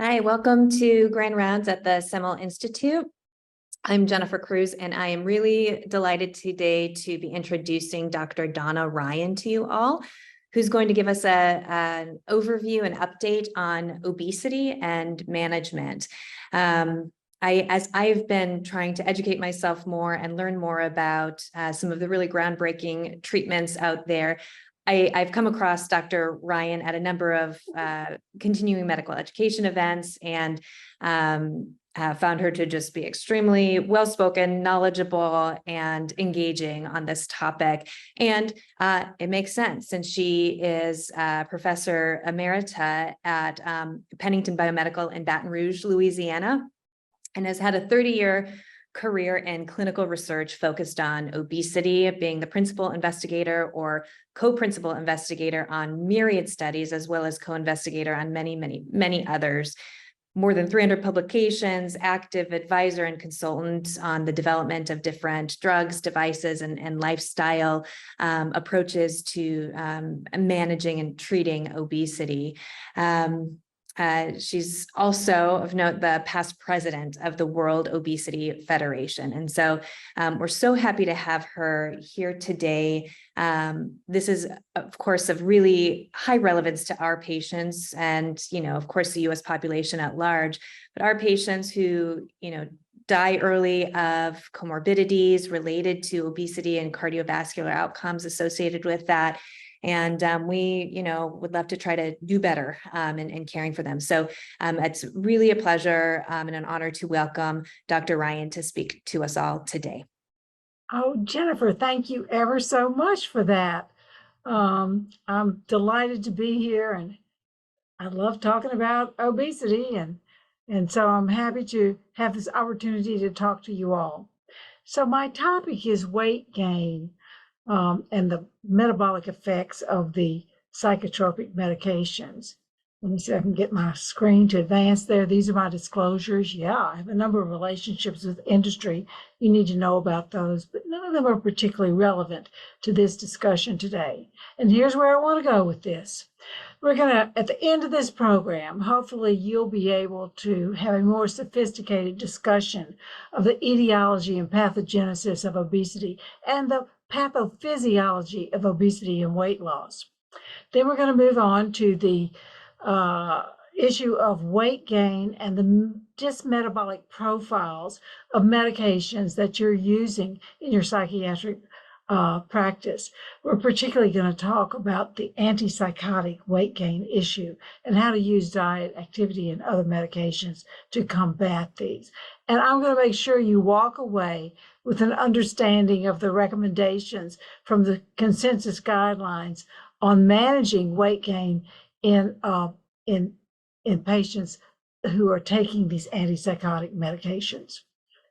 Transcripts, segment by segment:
Hi, welcome to Grand Rounds at the Semel Institute. I'm Jennifer Cruz, and I am really delighted today to be introducing Dr. Donna Ryan to you all, who's going to give us an overview and update on obesity and management. As I've been trying to educate myself more and learn more about some of the really groundbreaking treatments out there, I've come across Dr. Ryan at a number of continuing medical education events and found her to just be extremely well-spoken, knowledgeable, and engaging on this topic. And it makes sense since she is Professor Emerita at Pennington Biomedical in Baton Rouge, Louisiana, and has had a 30-year career in clinical research focused on obesity, being the principal investigator or co-principal investigator on myriad studies, as well as co-investigator on many others. More than 300 publications, active advisor and consultant on the development of different drugs, devices, and lifestyle approaches to managing and treating obesity. She's also, of note, the past president of the World Obesity Federation. And so we're so happy to have her here today. This is, of course, of really high relevance to our patients and, of course, the US population at large, but our patients who, die early of comorbidities related to obesity and cardiovascular outcomes associated with that. And we, would love to try to do better in caring for them. So it's really a pleasure and an honor to welcome Dr. Ryan to speak to us all today. Oh, Jennifer, thank you ever so much for that. I'm delighted to be here, and I love talking about obesity, and so I'm happy to have this opportunity to talk to you all. So my topic is weight gain. And the metabolic effects of the psychotropic medications. Let me see if I can get my screen to advance there. These are my disclosures. Yeah, I have a number of relationships with industry. You need to know about those, but none of them are particularly relevant to this discussion today. And here's where I want to go with this. We're going to, at the end of this program, hopefully you'll be able to have a more sophisticated discussion of the etiology and pathogenesis of obesity and the pathophysiology of obesity and weight loss. Then we're going to move on to the issue of weight gain and the dysmetabolic profiles of medications that you're using in your psychiatric practice. We're particularly going to talk about the anti-psychotic weight gain issue and how to use diet, activity, and other medications to combat these. And I'm going to make sure you walk away with an understanding of the recommendations from the consensus guidelines on managing weight gain in patients who are taking these antipsychotic medications.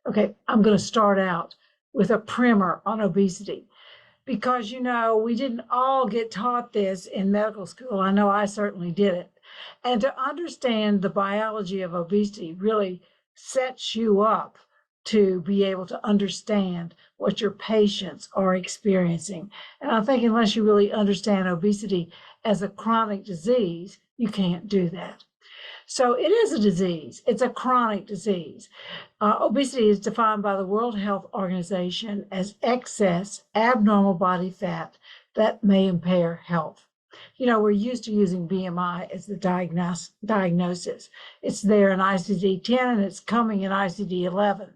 Okay, I'm going to start out with a primer on obesity because, we didn't all get taught this in medical school. I know I certainly didn't. And to understand the biology of obesity really sets you up to be able to understand what your patients are experiencing. And I think unless you really understand obesity as a chronic disease, you can't do that. So it is a disease. It's a chronic disease. Obesity is defined by the World Health Organization as excess abnormal body fat that may impair health. We're used to using BMI as the diagnosis. It's there in ICD-10 and it's coming in ICD-11.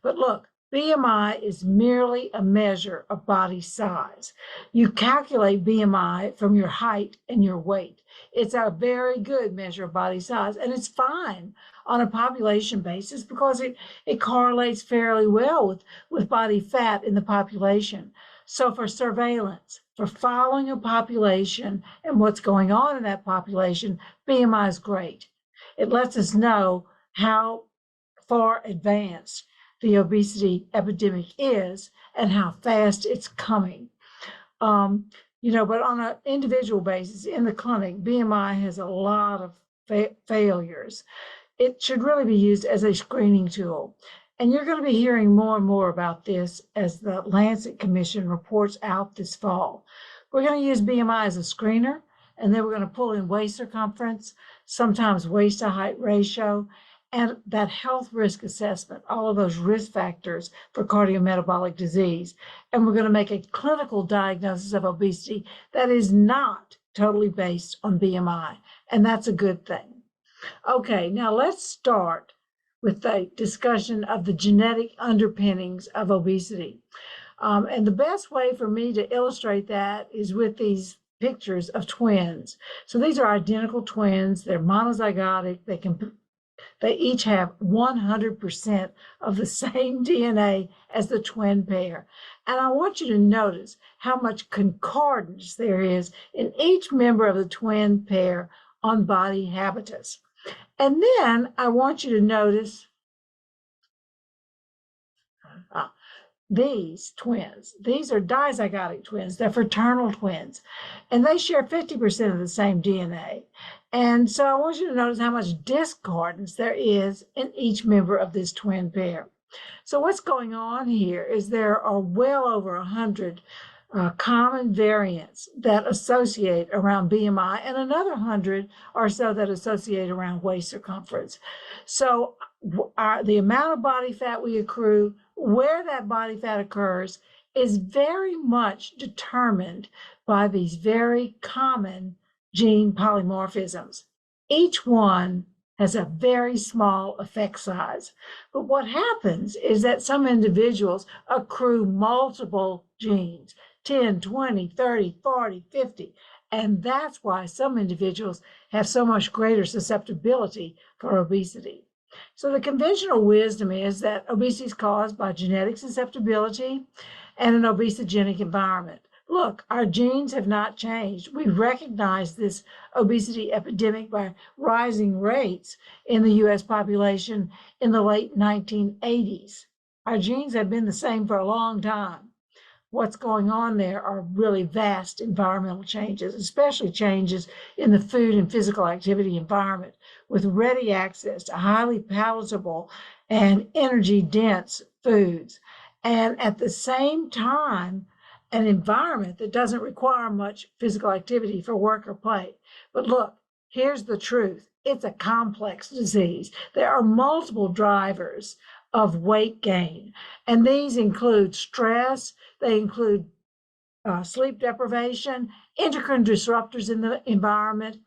But look, BMI is merely a measure of body size. You calculate BMI from your height and your weight. It's a very good measure of body size, and it's fine on a population basis because it correlates fairly well with body fat in the population. So for surveillance, for following a population and what's going on in that population, BMI is great. It lets us know how far advanced the obesity epidemic is and how fast it's coming. But on an individual basis in the clinic, BMI has a lot of failures. It should really be used as a screening tool. And you're going to be hearing more and more about this as the Lancet Commission reports out this fall. We're going to use BMI as a screener, and then we're going to pull in waist circumference, sometimes waist to height ratio, and that health risk assessment, all of those risk factors for cardiometabolic disease. And we're going to make a clinical diagnosis of obesity that is not totally based on BMI, and that's a good thing. Okay, now let's start with the discussion of the genetic underpinnings of obesity. And the best way for me to illustrate that is with these pictures of twins. So these are identical twins. They're monozygotic. They each have 100% of the same DNA as the twin pair. And I want you to notice how much concordance there is in each member of the twin pair on body habitus. And then I want you to notice these twins. These are dizygotic twins. They're fraternal twins, and they share 50% of the same DNA. And so I want you to notice how much discordance there is in each member of this twin pair. So what's going on here is there are well over 100 common variants that associate around BMI, and another 100 or so that associate around waist circumference. So the amount of body fat we accrue, where that body fat occurs, is very much determined by these very common gene polymorphisms. Each one has a very small effect size. But what happens is that some individuals accrue multiple genes, 10, 20, 30, 40, 50. And that's why some individuals have so much greater susceptibility for obesity. So the conventional wisdom is that obesity is caused by genetic susceptibility and an obesogenic environment. Look, our genes have not changed. We recognize this obesity epidemic by rising rates in the U.S. population in the late 1980s. Our genes have been the same for a long time. What's going on there are really vast environmental changes, especially changes in the food and physical activity environment, with ready access to highly palatable and energy-dense foods. And at the same time, an environment that doesn't require much physical activity for work or play. But look, here's the truth. It's a complex disease. There are multiple drivers of weight gain, and these include stress, they include sleep deprivation, endocrine disruptors in the environment,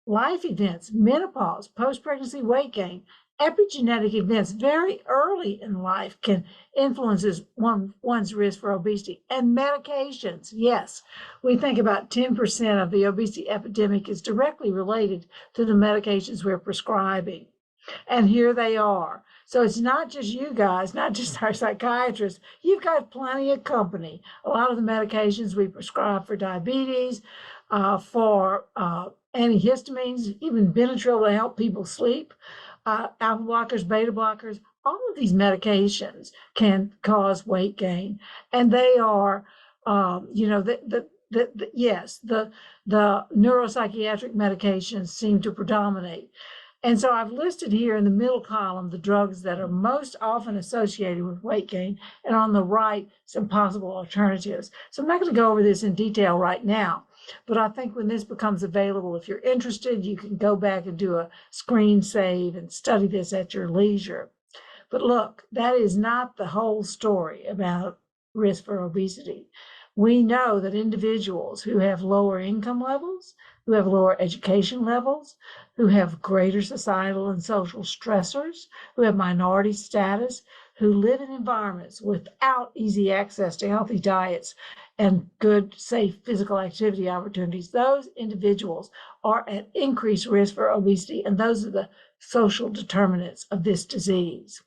life events, menopause, post-pregnancy weight gain, epigenetic events very early in life can influence one's risk for obesity, and medications. Yes, we think about 10% of the obesity epidemic is directly related to the medications we're prescribing. And here they are. So it's not just you guys, not just our psychiatrists. You've got plenty of company. A lot of the medications we prescribe for diabetes, for antihistamines, even Benadryl to help people sleep, alpha blockers, beta blockers, all of these medications can cause weight gain. And they are, yes, the neuropsychiatric medications seem to predominate. And so I've listed here in the middle column the drugs that are most often associated with weight gain, and on the right, some possible alternatives. So I'm not going to go over this in detail right now, but I think when this becomes available, if you're interested, you can go back and do a screen save and study this at your leisure. But look, that is not the whole story about risk for obesity. We know that individuals who have lower income levels, who have lower education levels, who have greater societal and social stressors, who have minority status, who live in environments without easy access to healthy diets and good, safe physical activity opportunities, those individuals are at increased risk for obesity, and those are the social determinants of this disease.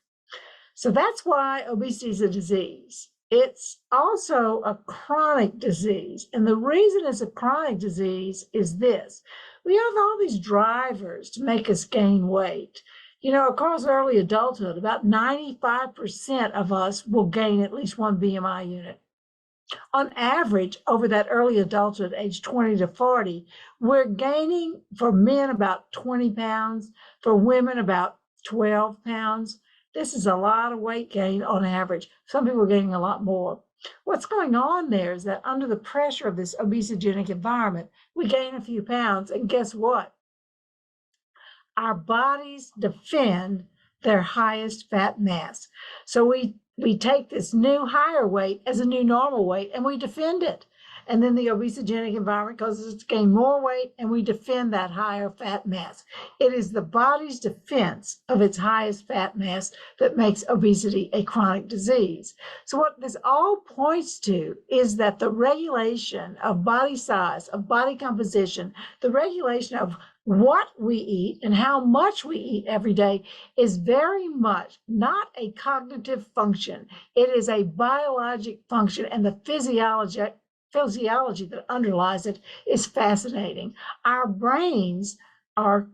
So that's why obesity is a disease. It's also a chronic disease. And the reason it's a chronic disease is this. We have all these drivers to make us gain weight. You know, across early adulthood, about 95% of us will gain at least one BMI unit. On average, over that early adulthood, age 20 to 40, we're gaining for men about 20 pounds, for women about 12 pounds. This is a lot of weight gain on average. Some people are gaining a lot more. What's going on there is that under the pressure of this obesogenic environment, we gain a few pounds, and guess what? Our bodies defend their highest fat mass. So we take this new higher weight as a new normal weight and we defend it. And then the obesogenic environment causes us to gain more weight and we defend that higher fat mass. It is the body's defense of its highest fat mass that makes obesity a chronic disease. So what this all points to is that the regulation of body size, of body composition, the regulation of what we eat and how much we eat every day is very much not a cognitive function. It is a biologic function, and the physiology that underlies it is fascinating. Our brains are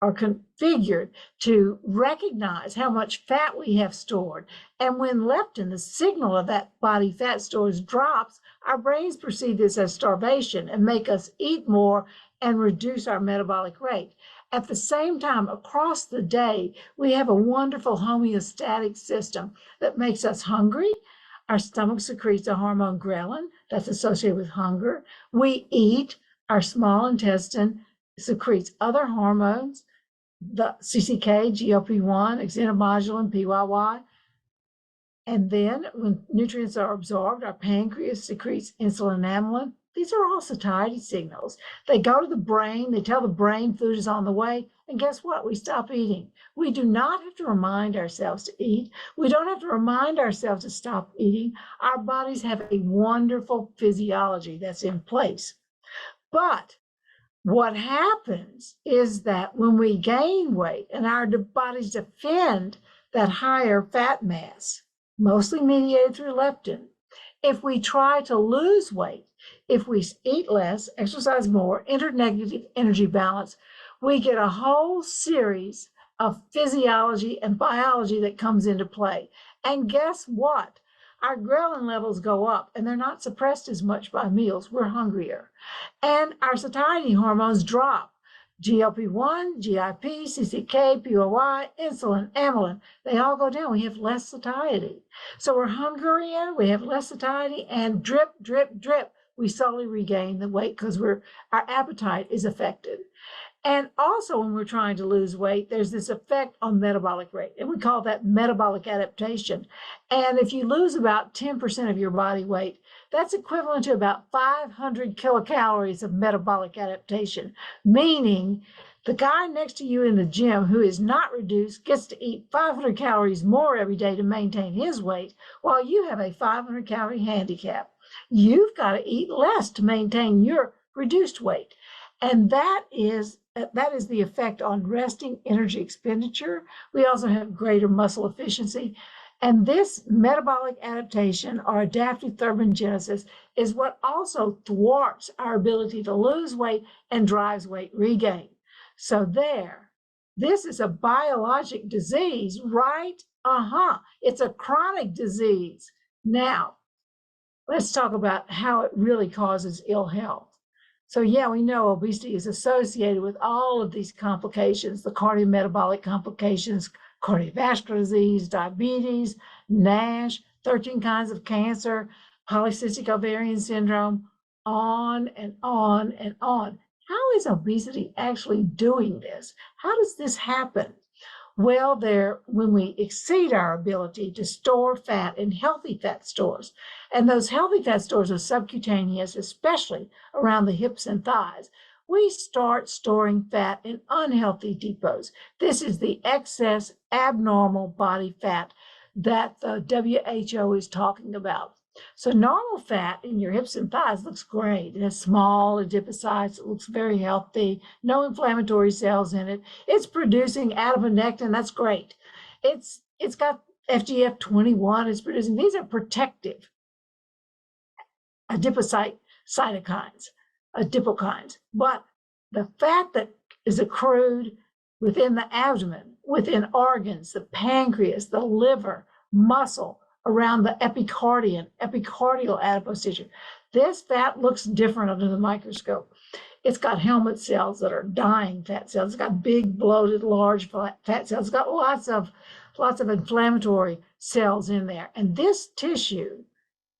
configured to recognize how much fat we have stored. And when leptin, the signal of that body fat stores, drops, our brains perceive this as starvation and make us eat more and reduce our metabolic rate. At the same time, across the day, we have a wonderful homeostatic system that makes us hungry. Our stomach secretes a hormone ghrelin that's associated with hunger. We eat, our small intestine secretes other hormones, the CCK, GLP-1, xenomodulin, PYY. And then when nutrients are absorbed, our pancreas secretes insulin and amylin. These are all satiety signals. They go to the brain, they tell the brain food is on the way, and guess what? We stop eating. We do not have to remind ourselves to eat. We don't have to remind ourselves to stop eating. Our bodies have a wonderful physiology that's in place. But what happens is that when we gain weight and our bodies defend that higher fat mass, mostly mediated through leptin, if we try to lose weight, if we eat less, exercise more, enter negative energy balance, we get a whole series of physiology and biology that comes into play. And guess what? Our ghrelin levels go up and they're not suppressed as much by meals. We're hungrier. And our satiety hormones drop. GLP-1, GIP, CCK, PYY, insulin, amylin, they all go down. We have less satiety. So we're hungrier, we have less satiety, and drip, drip, drip, we slowly regain the weight because our appetite is affected. And also when we're trying to lose weight, there's this effect on metabolic rate, and we call that metabolic adaptation. And if you lose about 10% of your body weight, that's equivalent to about 500 kilocalories of metabolic adaptation, meaning the guy next to you in the gym who is not reduced gets to eat 500 calories more every day to maintain his weight, while you have a 500 calorie handicap. You've got to eat less to maintain your reduced weight. And that is the effect on resting energy expenditure. We also have greater muscle efficiency. And this metabolic adaptation or adaptive thermogenesis is what also thwarts our ability to lose weight and drives weight regain. So this is a biologic disease, right? It's a chronic disease. Now, let's talk about how it really causes ill health. So yeah, we know obesity is associated with all of these complications, the cardiometabolic complications, cardiovascular disease, diabetes, NASH, 13 kinds of cancer, polycystic ovarian syndrome, on and on and on. How is obesity actually doing this? How does this happen? Well, when we exceed our ability to store fat in healthy fat stores, and those healthy fat stores are subcutaneous, especially around the hips and thighs, we start storing fat in unhealthy depots. This is the excess abnormal body fat that the WHO is talking about. So normal fat in your hips and thighs looks great. It has small adipocytes. It looks very healthy. No inflammatory cells in it. It's producing adiponectin. That's great. It's got FGF21. It's producing. These are protective adipocyte cytokines, adipokines. But the fat that is accrued within the abdomen, within organs, the pancreas, the liver, muscle, around the epicardial adipose tissue. This fat looks different under the microscope. It's got helmet cells that are dying fat cells. It's got big, bloated, large fat cells. It's got lots of inflammatory cells in there. And this tissue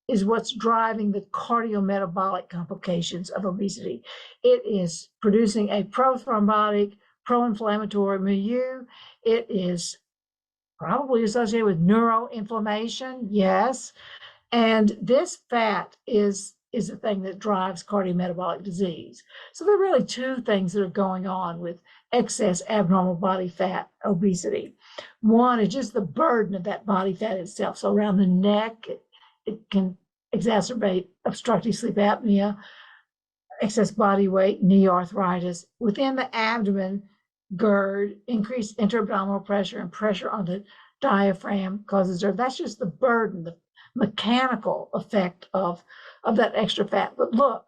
is what's driving the cardiometabolic complications of obesity. It is producing a prothrombotic, pro-inflammatory milieu. It is probably associated with neuroinflammation, yes. And this fat is the thing that drives cardiometabolic disease. So there are really two things that are going on with excess abnormal body fat obesity. One is just the burden of that body fat itself. So around the neck, it can exacerbate obstructive sleep apnea, excess body weight, knee arthritis. Within the abdomen, GERD, increased intra-abdominal pressure and pressure on the diaphragm causes GERD. That's just the burden, the mechanical effect of that extra fat. But look,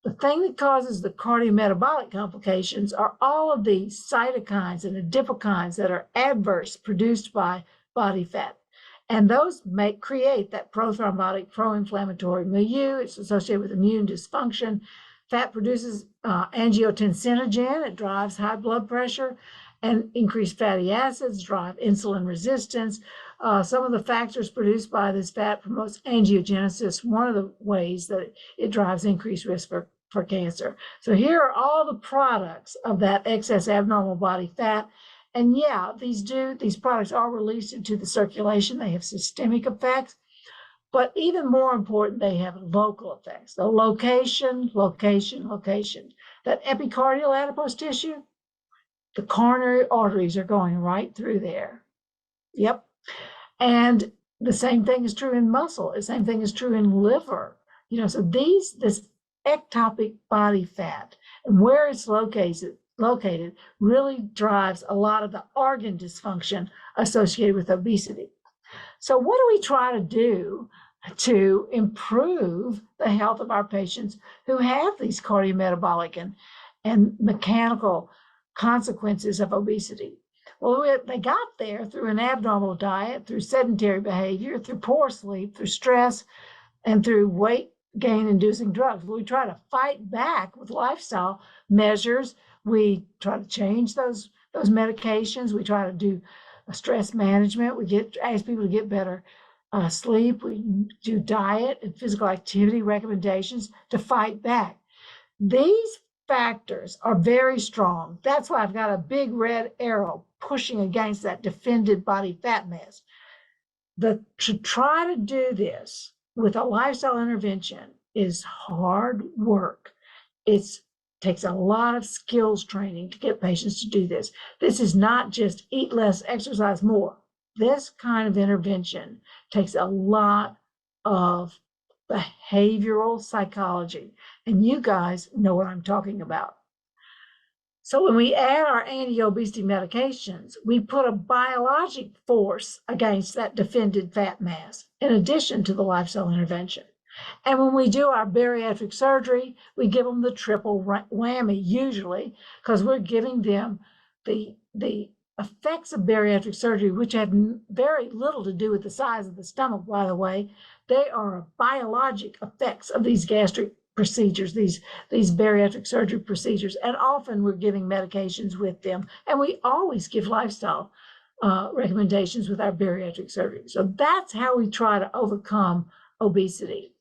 the thing that causes the cardiometabolic complications are all of the cytokines and adipokines that are adverse produced by body fat. And those create that prothrombotic, pro-inflammatory milieu. It's associated with immune dysfunction. Fat produces angiotensinogen. It drives high blood pressure, and increased fatty acids drive insulin resistance. Some of the factors produced by this fat promotes angiogenesis, one of the ways that it drives increased risk for cancer. So here are all the products of that excess abnormal body fat. And yeah, these products are released into the circulation. They have systemic effects, but even more important, they have local effects. So location. That epicardial adipose tissue, the coronary arteries are going right through there. Yep. And the same thing is true in muscle. The same thing is true in liver. So this ectopic body fat and where it's located really drives a lot of the organ dysfunction associated with obesity. So what do we try to do to improve the health of our patients who have these cardiometabolic and mechanical consequences of obesity? Well, they got there through an abnormal diet, through sedentary behavior, through poor sleep, through stress, and through weight gain inducing drugs. We try to fight back with lifestyle measures. We try to change those medications. We try to do stress management. We ask people to get better sleep. We do diet and physical activity recommendations to fight back. These factors are very strong. That's why I've got a big red arrow pushing against that defended body fat mass. To try to do this with a lifestyle intervention is hard work. It takes a lot of skills training to get patients to do this. This is not just eat less, exercise more. This kind of intervention takes a lot of behavioral psychology, and you guys know what I'm talking about. So when we add our anti-obesity medications, we put a biologic force against that defended fat mass, in addition to the lifestyle intervention. And when we do our bariatric surgery, we give them the triple whammy, usually, because we're giving them the effects of bariatric surgery, which have very little to do with the size of the stomach, by the way. They are biologic effects of these gastric procedures, these bariatric surgery procedures. And often we're giving medications with them. And we always give lifestyle recommendations with our bariatric surgery. So that's how we try to overcome obesity.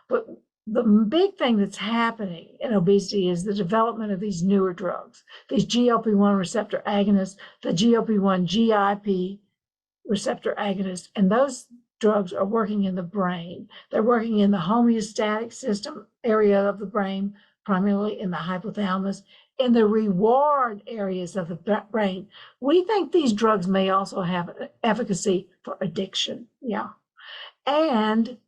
But the big thing that's happening in obesity is the development of these newer drugs, these GLP-1 receptor agonists, the GLP-1 GIP receptor agonists, and those drugs are working in the brain. They're working in the homeostatic system area of the brain, primarily in the hypothalamus, in the reward areas of the brain. We think these drugs may also have efficacy for addiction. Yeah. And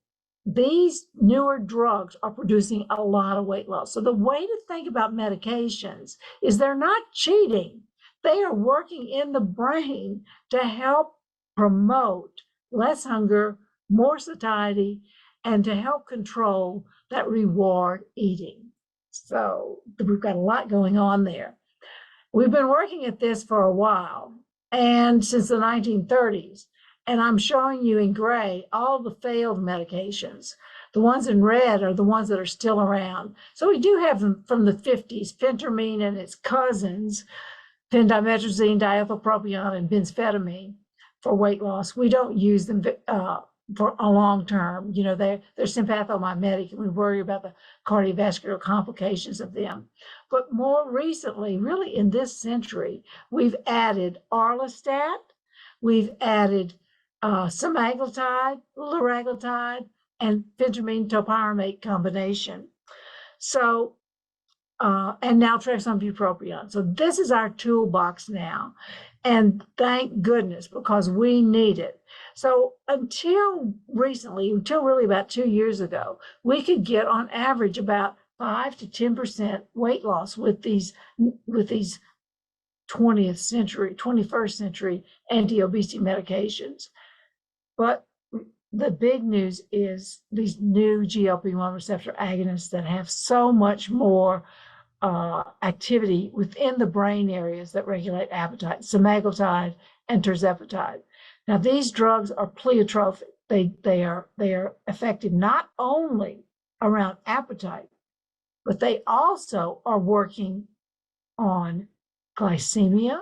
these newer drugs are producing a lot of weight loss. So the way to think about medications is they're not cheating. They are working in the brain to help promote less hunger, more satiety, and to help control that reward eating. So we've got a lot going on there. We've been working at this for a while, and since the 1930s. And I'm showing you in gray all the failed medications. The ones in red are the ones that are still around. So we do have them from the 50s, phentermine and its cousins, phendimetrazine, diethylpropion, and bensphetamine for weight loss. We don't use them for a long term. You know, they're sympathomimetic, and we worry about the cardiovascular complications of them. But more recently, really in this century, we've added orlistat, we've added semaglutide, liraglutide, and phentermine topiramate combination. So, and naltrexone bupropion. So this is our toolbox now. And thank goodness, because we need it. So until recently, until really about 2 years ago, we could get on average about 5 to 10% weight loss with these 20th century, 21st century anti-obesity medications. But the big news is these new GLP-1 receptor agonists that have so much more activity within the brain areas that regulate appetite, semaglutide and tirzepatide. Now, these drugs are pleiotropic. They are effective not only around appetite, but they also are working on glycemia.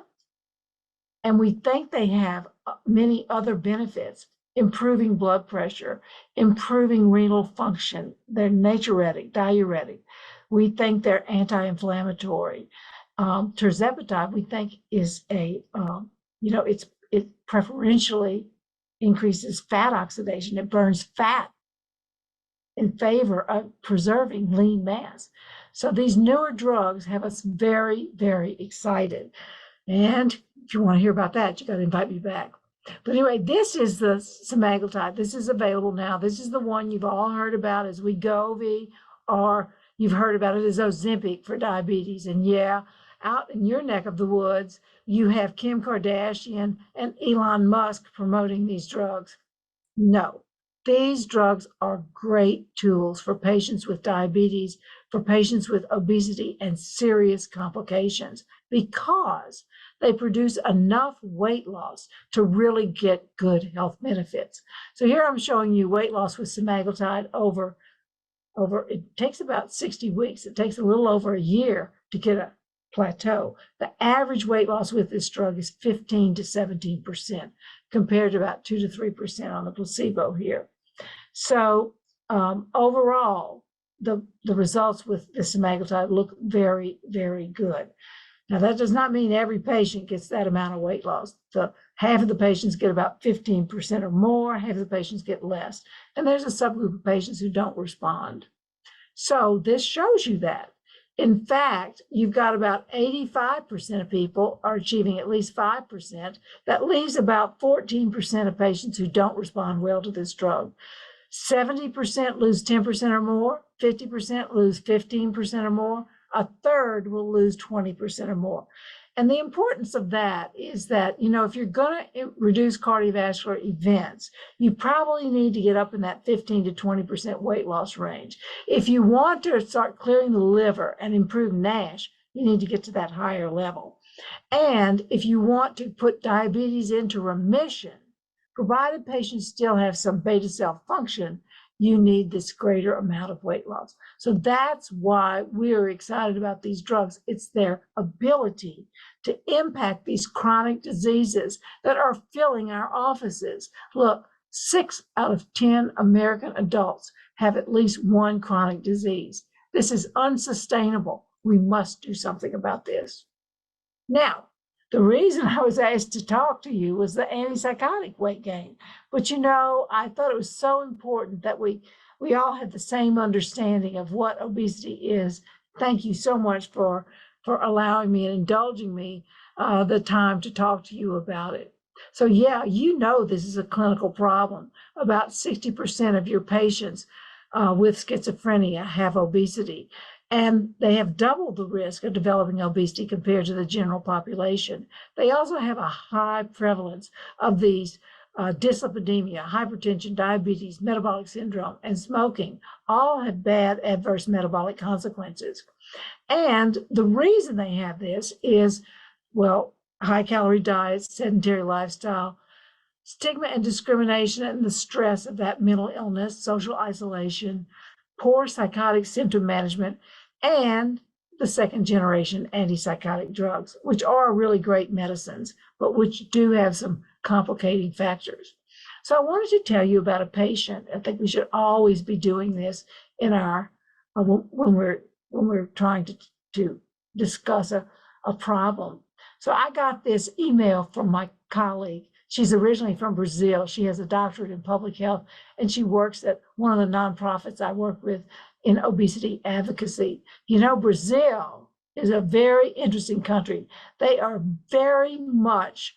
And we think they have many other benefits, improving blood pressure, improving renal function. They're natriuretic, diuretic. We think they're anti-inflammatory. Tirzepatide, we think, is it preferentially increases fat oxidation. It burns fat in favor of preserving lean mass. So these newer drugs have us very, very excited. And if you want to hear about that, you got to invite me back. But anyway, this is the semaglutide. This is available now. This is the one you've all heard about as Wegovy, or you've heard about it as Ozempic for diabetes. And yeah, out in your neck of the woods, you have Kim Kardashian and Elon Musk promoting these drugs. No, these drugs are great tools for patients with diabetes, for patients with obesity and serious complications, because they produce enough weight loss to really get good health benefits. So here I'm showing you weight loss with semaglutide over, it takes about 60 weeks. It takes a little over a year to get a plateau. The average weight loss with this drug is 15 to 17%, compared to about 2 to 3% on the placebo here. So overall, the results with the semaglutide look very, very good. Now, that does not mean every patient gets that amount of weight loss. Half of the patients get about 15% or more, half of the patients get less. And there's a subgroup of patients who don't respond. So this shows you that. In fact, you've got about 85% of people are achieving at least 5%. That leaves about 14% of patients who don't respond well to this drug. 70% lose 10% or more, 50% lose 15% or more, a third will lose 20% or more. And the importance of that is that, if you're going to reduce cardiovascular events, you probably need to get up in that 15 to 20% weight loss range. If you want to start clearing the liver and improve NASH, you need to get to that higher level. And if you want to put diabetes into remission, provided patients still have some beta cell function, you need this greater amount of weight loss. So that's why we're excited about these drugs. It's their ability to impact these chronic diseases that are filling our offices. Look, 6 out of 10 American adults have at least one chronic disease. This is unsustainable. We must do something about this. Now, the reason I was asked to talk to you was the antipsychotic weight gain. But I thought it was so important that we all had the same understanding of what obesity is. Thank you so much for allowing me and indulging me the time to talk to you about it. So yeah, this is a clinical problem. About 60% of your patients with schizophrenia have obesity. And they have double the risk of developing obesity compared to the general population. They also have a high prevalence of these dyslipidemia, hypertension, diabetes, metabolic syndrome, and smoking. All have bad adverse metabolic consequences. And the reason they have this is, high-calorie diets, sedentary lifestyle, stigma and discrimination, and the stress of that mental illness, social isolation, poor psychotic symptom management, and the second-generation antipsychotic drugs, which are really great medicines, but which do have some complicating factors. So I wanted to tell you about a patient. I think we should always be doing this in our when we're trying to discuss a problem. So I got this email from my colleague. She's originally from Brazil. She has a doctorate in public health, and she works at one of the nonprofits I work with in obesity advocacy. You know, Brazil is a very interesting country. They are very much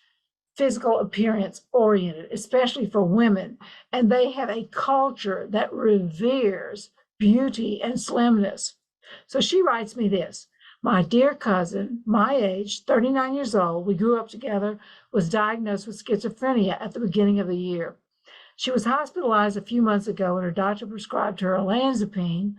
physical appearance oriented, especially for women. And they have a culture that reveres beauty and slimness. So she writes me this: my dear cousin, my age, 39 years old, we grew up together, was diagnosed with schizophrenia at the beginning of the year. She was hospitalized a few months ago and her doctor prescribed her olanzapine.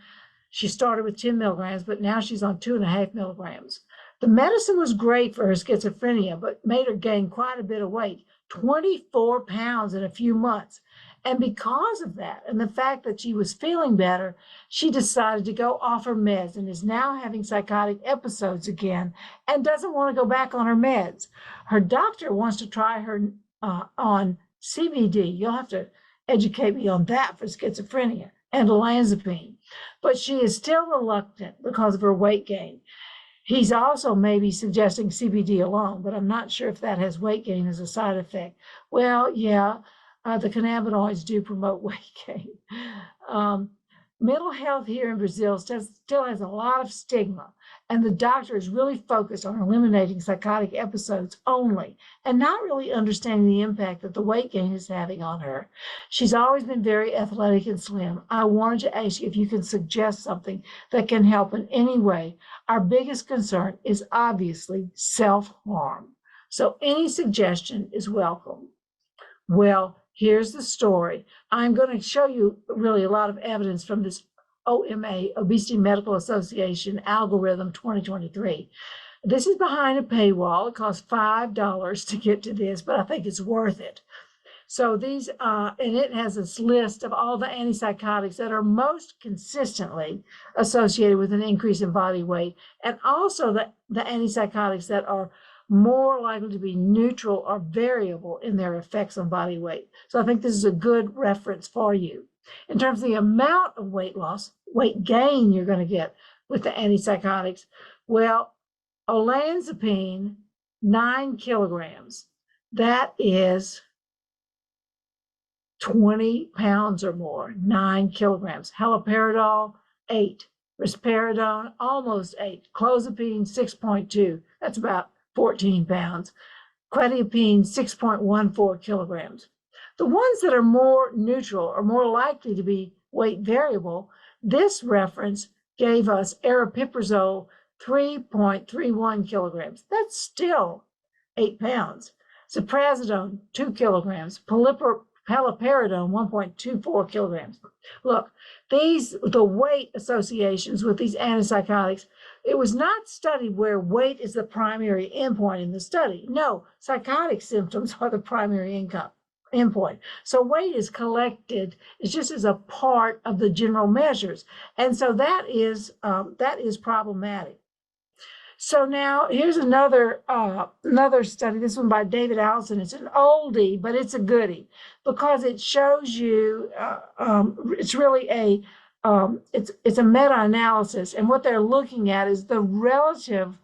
She started with 10 milligrams, but now she's on 2.5 milligrams. The medicine was great for her schizophrenia, but made her gain quite a bit of weight, 24 pounds in a few months. And because of that, and the fact that she was feeling better, she decided to go off her meds and is now having psychotic episodes again and doesn't want to go back on her meds. Her doctor wants to try her on CBD. You'll have to educate me on that for schizophrenia, and olanzapine. But she is still reluctant because of her weight gain. He's also maybe suggesting CBD alone, but I'm not sure if that has weight gain as a side effect. Well, yeah, the cannabinoids do promote weight gain. Mental health here in Brazil still has a lot of stigma, and the doctor is really focused on eliminating psychotic episodes only and not really understanding the impact that the weight gain is having on her. She's always been very athletic and slim. I wanted to ask you if you can suggest something that can help in any way. Our biggest concern is obviously self-harm. So any suggestion is welcome. Well, here's the story. I'm going to show you really a lot of evidence from this OMA, Obesity Medical Association Algorithm 2023. This is behind a paywall. It costs $5 to get to this, but I think it's worth it. So these, and it has this list of all the antipsychotics that are most consistently associated with an increase in body weight, and also the antipsychotics that are more likely to be neutral or variable in their effects on body weight. So I think this is a good reference for you. In terms of the amount of weight loss, weight gain you're going to get with the antipsychotics, well, olanzapine, 9 kilograms, that is 20 pounds or more, 9 kilograms. Haloperidol, 8. Risperidone, almost 8. Clozapine, 6.2. That's about 14 pounds. Quetiapine, 6.14 kilograms. The ones that are more neutral are more likely to be weight variable. This reference gave us aripiprazole, 3.31 kilograms. That's still 8 pounds. Ziprasidone, 2 kilograms. Haloperidone, 1.24 kilograms. Look, the weight associations with these antipsychotics, it was not studied where weight is the primary endpoint in the study. No, psychotic symptoms are the primary endpoint. So weight is collected, it's just as a part of the general measures. And so that is problematic. So now here's another study, this one by David Allison. It's an oldie, but it's a goodie because it shows you, it's really it's a meta-analysis. And what they're looking at is the relative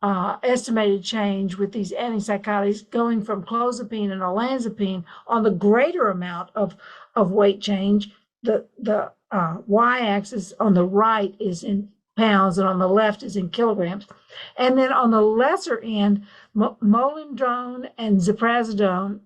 estimated change with these antipsychotics going from clozapine and olanzapine on the greater amount of weight change. The y-axis on the right is in pounds and on the left is in kilograms. And then on the lesser end, molindrone and ziprasidone,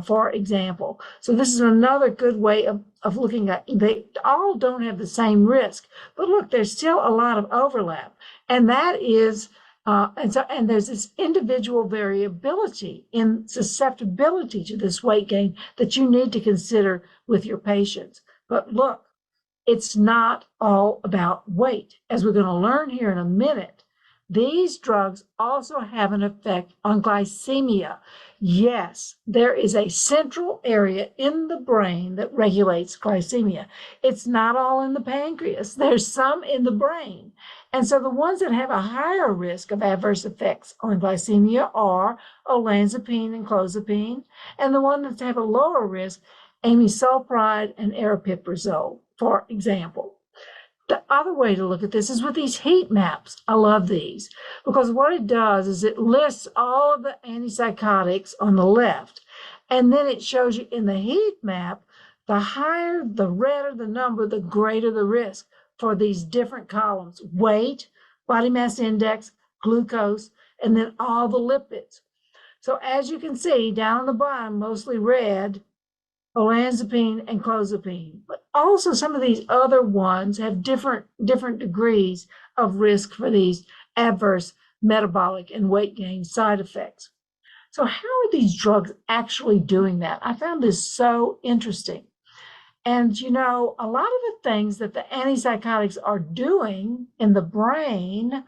for example. So this is another good way of looking at, they all don't have the same risk, but look, there's still a lot of overlap. And that is, and there's this individual variability in susceptibility to this weight gain that you need to consider with your patients. But look, it's not all about weight. As we're going to learn here in a minute, these drugs also have an effect on glycemia. Yes, there is a central area in the brain that regulates glycemia. It's not all in the pancreas. There's some in the brain. And so the ones that have a higher risk of adverse effects on glycemia are olanzapine and clozapine. And the ones that have a lower risk amisulpride and aripiprazole, for example. The other way to look at this is with these heat maps. I love these because what it does is it lists all of the antipsychotics on the left, and then it shows you in the heat map, the higher, the redder the number, the greater the risk for these different columns: weight, body mass index, glucose, and then all the lipids. So as you can see down on the bottom, mostly red, olanzapine and clozapine, but also some of these other ones have different degrees of risk for these adverse metabolic and weight gain side effects. So how are these drugs actually doing that? I found this so interesting. And you know, a lot of the things that the antipsychotics are doing in the brain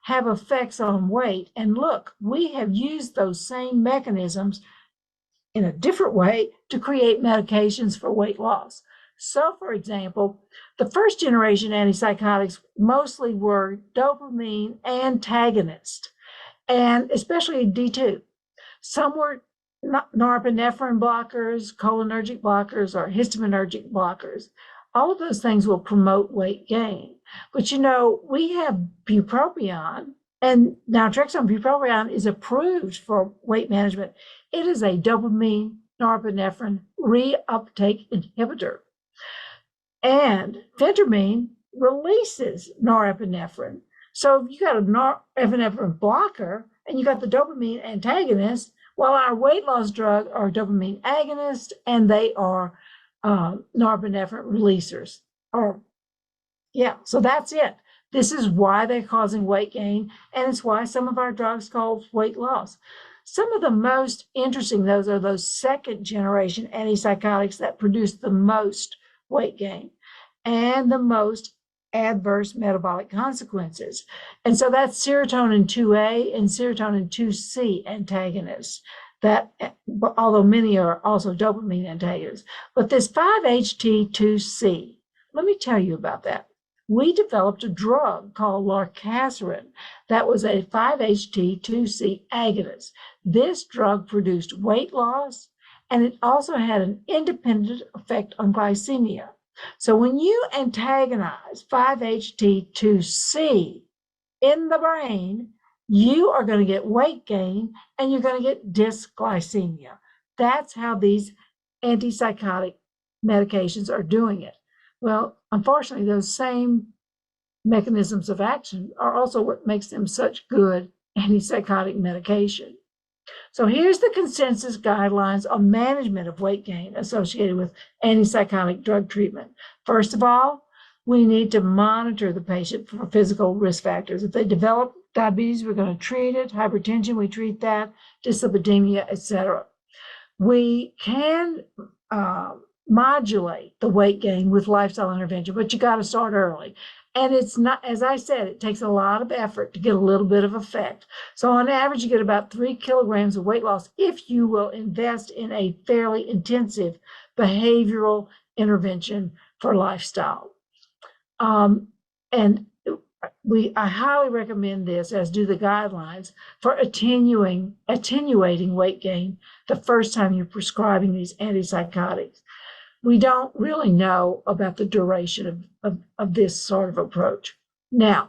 have effects on weight. And look, we have used those same mechanisms in a different way to create medications for weight loss. So, for example, the first generation antipsychotics mostly were dopamine antagonists, and especially D2. Some were norepinephrine blockers, cholinergic blockers, or histaminergic blockers. All of those things will promote weight gain. But you know, we have bupropion, and naltrexone bupropion is approved for weight management. It is a dopamine norepinephrine reuptake inhibitor. And phentermine releases norepinephrine. So if you got a norepinephrine blocker and you got the dopamine antagonist, well, our weight loss drug are dopamine agonists, and they are norepinephrine releasers. So that's it. This is why they're causing weight gain, and it's why some of our drugs cause weight loss. Some of the most interesting, those are those second generation antipsychotics that produce the most weight gain and the most adverse metabolic consequences. And so that's serotonin 2A and serotonin 2C antagonists, that, although many are also dopamine antagonists. But this 5-HT2C, let me tell you about that. We developed a drug called larcaserin that was a 5-HT2C agonist. This drug produced weight loss, and it also had an independent effect on glycemia. So when you antagonize 5-HT2C in the brain, you are going to get weight gain and you're going to get dysglycemia. That's how these antipsychotic medications are doing it. Well, unfortunately, those same mechanisms of action are also what makes them such good antipsychotic medication. So here's the consensus guidelines on management of weight gain associated with antipsychotic drug treatment. First of all, we need to monitor the patient for physical risk factors. If they develop diabetes, we're going to treat it. Hypertension, we treat that. Dyslipidemia, etc. We can modulate the weight gain with lifestyle intervention, but you got to start early. And it's not, as I said, it takes a lot of effort to get a little bit of effect. So on average, you get about 3 kilograms of weight loss if you will invest in a fairly intensive behavioral intervention for lifestyle. And I highly recommend this, as do the guidelines, for attenuating weight gain the first time you're prescribing these antipsychotics. We don't really know about the duration of this sort of approach. Now,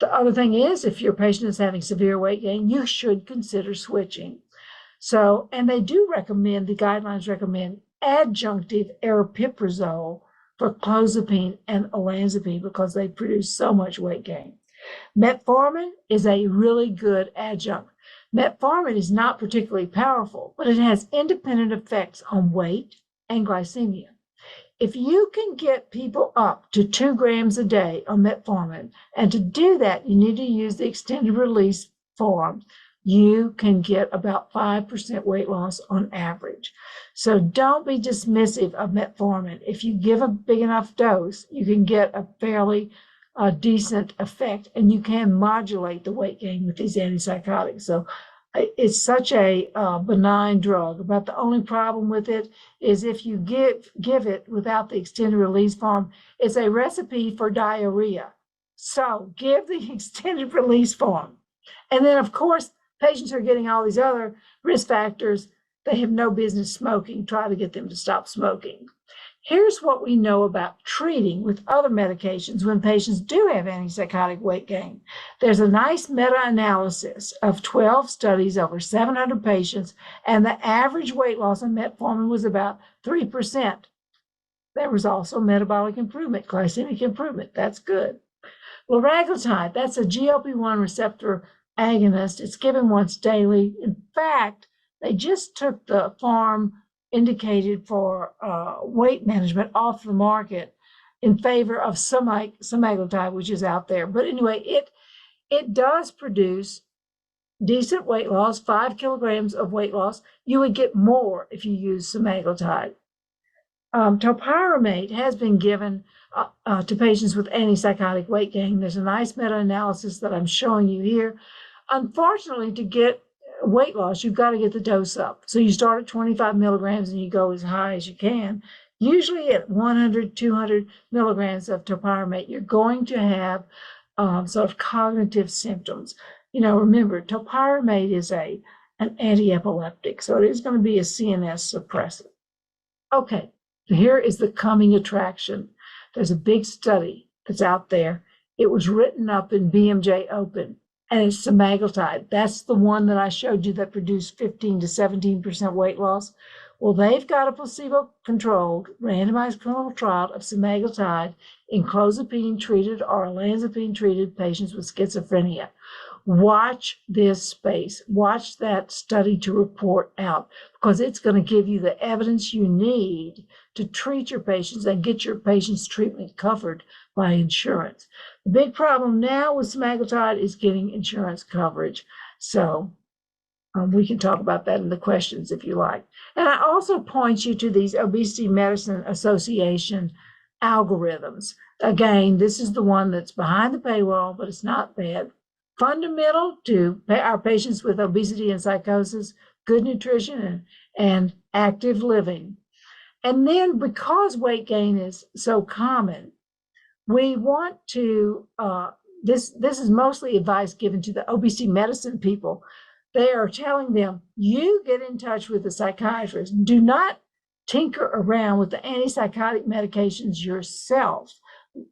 the other thing is, if your patient is having severe weight gain, you should consider switching. So, and they do recommend, the guidelines recommend adjunctive aripiprazole for clozapine and olanzapine because they produce so much weight gain. Metformin is a really good adjunct. Metformin is not particularly powerful, but it has independent effects on weight and glycemia. If you can get people up to 2 grams a day on metformin, and to do that, you need to use the extended release form, you can get about 5% weight loss on average. So don't be dismissive of metformin. If you give a big enough dose, you can get a fairly decent effect, and you can modulate the weight gain with these antipsychotics. So it's such a benign drug. About the only problem with it is if you give it without the extended release form, it's a recipe for diarrhea. So give the extended release form. And then, of course, patients are getting all these other risk factors. they have no business smoking, try to get them to stop smoking. Here's what we know about treating with other medications when patients do have antipsychotic weight gain. There's a nice meta-analysis of 12 studies over 700 patients, and the average weight loss on metformin was about 3%. There was also metabolic improvement, glycemic improvement. That's good. Liraglutide, that's a GLP-1 receptor agonist. It's given once daily. In fact, they just took the form indicated for weight management off the market in favor of semaglutide, which is out there. But anyway, it does produce decent weight loss, 5 kilograms of weight loss. You would get more if you use semaglutide. Topiramate has been given to patients with antipsychotic weight gain. There's a nice meta-analysis that I'm showing you here. Unfortunately, to get weight loss, you've got to get the dose up. So you start at 25 milligrams and you go as high as you can. Usually at 100, 200 milligrams of topiramate, you're going to have sort of cognitive symptoms. Remember, topiramate is an anti-epileptic, so it is going to be a CNS suppressant. Okay, so here is the coming attraction. There's a big study that's out there. It was written up in BMJ Open. And it's semaglutide. That's the one that I showed you that produced 15 to 17% weight loss. Well, they've got a placebo-controlled randomized clinical trial of semaglutide in clozapine-treated or olanzapine-treated patients with schizophrenia. Watch this space. Watch that study to report out, because it's going to give you the evidence you need to treat your patients and get your patients' treatment covered by insurance. The big problem now with semaglutide is getting insurance coverage. So we can talk about that in the questions if you like. And I also point you to these Obesity Medicine Association algorithms. Again, this is the one that's behind the paywall, but it's not bad. Fundamental to our patients with obesity and psychosis, good nutrition and active living. And then because weight gain is so common, we want to, this is mostly advice given to the obesity medicine people. They are telling them, you get in touch with the psychiatrist. Do not tinker around with the antipsychotic medications yourself.